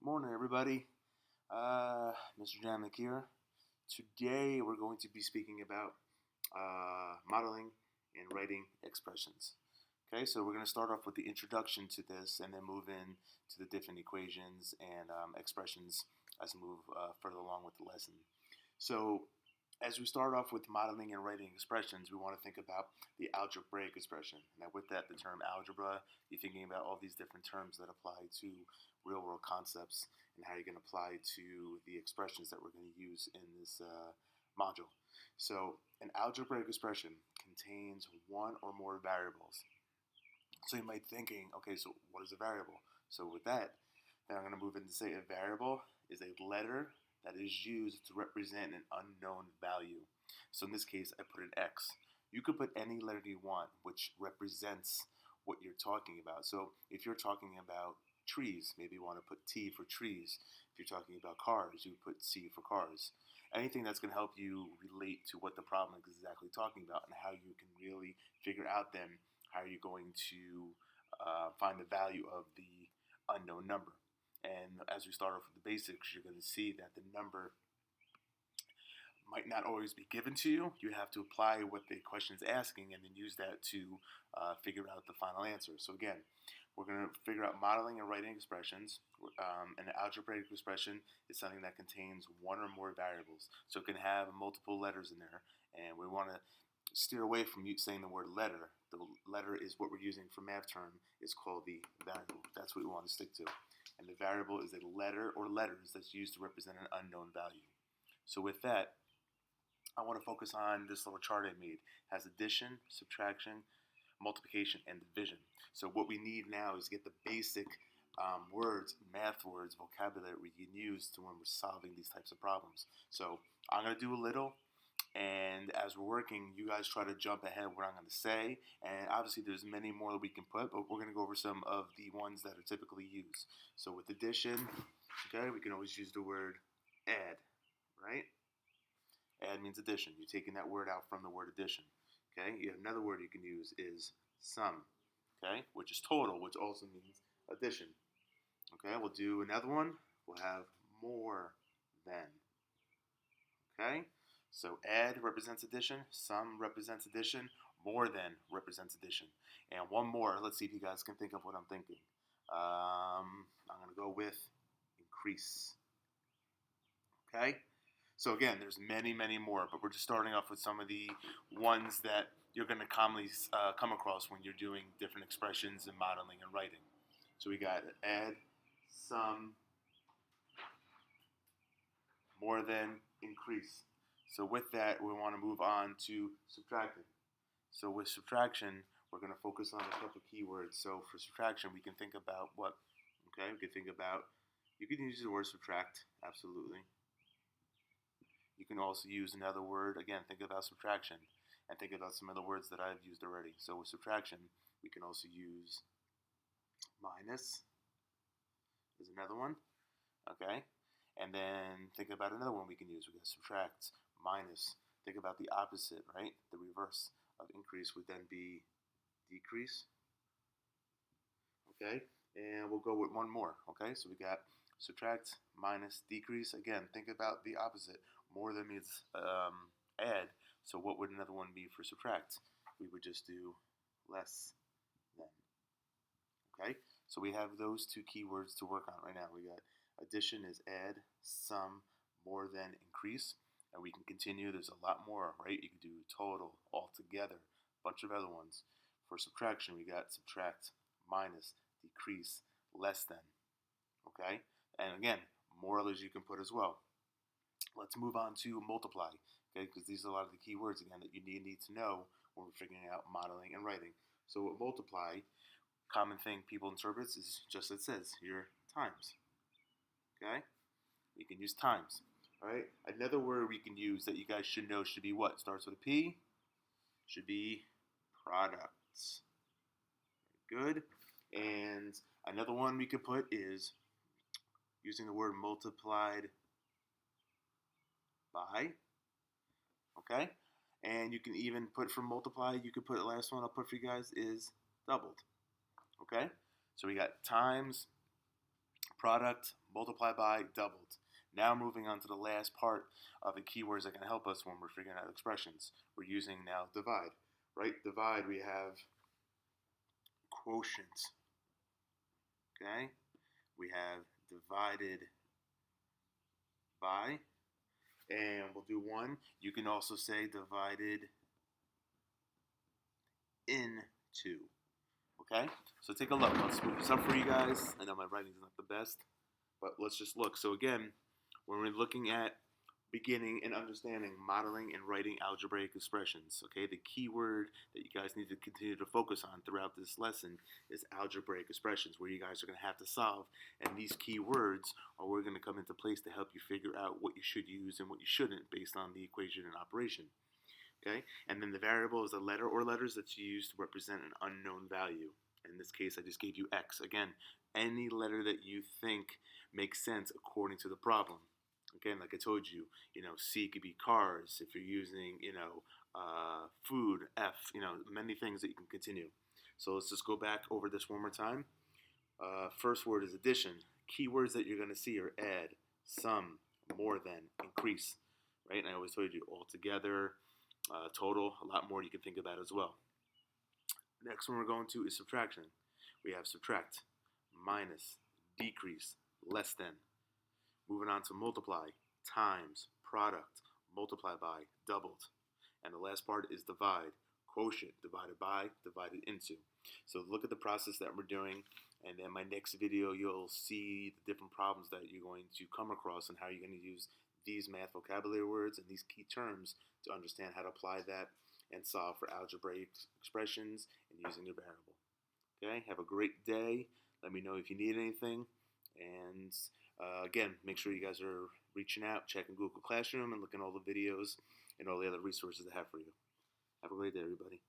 Morning, everybody. Mr. Jamek here. Today, we're going to be speaking about modeling and writing expressions. Okay, so we're going to start off with the introduction to this and then move in to the different equations and expressions as we move further along with the lesson. So, as we start off with modeling and writing expressions, we want to think about the algebraic expression. Now, with that, the term algebra, you're thinking about all these different terms that apply to real world concepts and how you can apply to the expressions that we're going to use in this module. So, an algebraic expression contains one or more variables. So, you might be thinking, okay, so what is a variable? So, with that, then I'm going to move in to say a variable is a letter that is used to represent an unknown value. So in this case, I put an X. You could put any letter you want, which represents what you're talking about. So if you're talking about trees, maybe you want to put T for trees. If you're talking about cars, you put C for cars. Anything that's going to help you relate to what the problem is exactly talking about and how you can really figure out then how you're going to find the value of the unknown number. And as we start off with the basics, you're going to see that the number might not always be given to you. You have to apply what the question is asking and then use that to figure out the final answer. So again, we're going to figure out modeling and writing expressions. An algebraic expression is something that contains one or more variables. So it can have multiple letters in there. And we want to steer away from saying the word letter. The letter is what we're using for math term. It's called the variable. That's what we want to stick to. And the variable is a letter or letters that's used to represent an unknown value. So with that, I want to focus on this little chart I made. It has addition, subtraction, multiplication, and division. So what we need now is get the basic words, math words, vocabulary we can use to when we're solving these types of problems. So I'm going to do a little, and as we're working, you guys try to jump ahead what I'm going to say. And obviously, there's many more that we can put, but we're going to go over some of the ones that are typically used. So with addition, okay, we can always use the word add, right? Add means addition. You're taking that word out from the word addition. Okay, you have another word you can use is sum, okay, which is total, which also means addition. Okay, we'll do another one. We'll have more than. Okay, so add represents addition, sum represents addition, more than represents addition. And one more, let's see if you guys can think of what I'm thinking. I'm going to go with increase. Okay, so again, there's many, many more, but we're just starting off with some of the ones that you're going to commonly come across when you're doing different expressions in modeling and writing. So we got add, sum, more than, increase. So with that, we want to move on to subtracting. So with subtraction, we're going to focus on a couple keywords. So for subtraction, we can think about what? Okay, we can think about, you can use the word subtract, absolutely. You can also use another word, again, think about subtraction, and think about some of the words that I've used already. So with subtraction, we can also use minus is another one, okay? And then think about another one we can use. We got subtract, minus. Think about the opposite, right? The reverse of increase would then be decrease, okay? And we'll go with one more, okay? So we got subtract, minus, decrease. Again, think about the opposite. More than means add. So what would another one be for subtract? We would just do less than, okay? So we have those two keywords to work on right now. We got addition is add, sum, more than, increase. And we can continue. There's a lot more, right? You can do total, altogether, a bunch of other ones. For subtraction, we got subtract, minus, decrease, less than. Okay? And again, more others you can put as well. Let's move on to multiply, okay? Because these are a lot of the key words, again, that you need to know when we're figuring out modeling and writing. So with multiply, common thing people interpret is just as it says, your times. Okay? You can use times. All right? Another word we can use that you guys should know should be what? Starts with a P. Should be products. Good. And another one we could put is using the word multiplied by. Okay? And you can even put for multiply, you could put the last one I'll put for you guys is doubled. Okay? So we got times, product, multiply by, doubled. Now moving on to the last part of the keywords that can help us when we're figuring out expressions. We're using now divide, right? Divide, we have quotient, okay? We have divided by, and we'll do one. You can also say divided into, okay? So take a look. Let's move this up for you guys. I know my writing's not the best, but let's just look. So again, when we're looking at beginning and understanding modeling and writing algebraic expressions, okay, the key word that you guys need to continue to focus on throughout this lesson is algebraic expressions, where you guys are going to have to solve, and these key words are where going to come into place to help you figure out what you should use and what you shouldn't based on the equation and operation. Okay, and then the variable is a letter or letters that's used to represent an unknown value. In this case, I just gave you X. Again, any letter that you think makes sense according to the problem. Again, like I told you, C could be cars. If you're using, food, F, many things that you can continue. So let's just go back over this one more time. First word is addition. Keywords that you're going to see are add, sum, more than, increase, right? And I always told you altogether, total, a lot more you can think about as well. Next one we're going to is subtraction. We have subtract, minus, decrease, less than. Moving on to multiply, times, product, multiply by, doubled. And the last part is divide, quotient, divided by, divided into. So look at the process that we're doing, and then my next video you'll see the different problems that you're going to come across and how you're going to use these math vocabulary words and these key terms to understand how to apply that and solve for algebraic expressions and using a variable. Okay, have a great day. Let me know if you need anything. And again, make sure you guys are reaching out, checking Google Classroom, and looking at all the videos and all the other resources I have for you. Have a great day, everybody.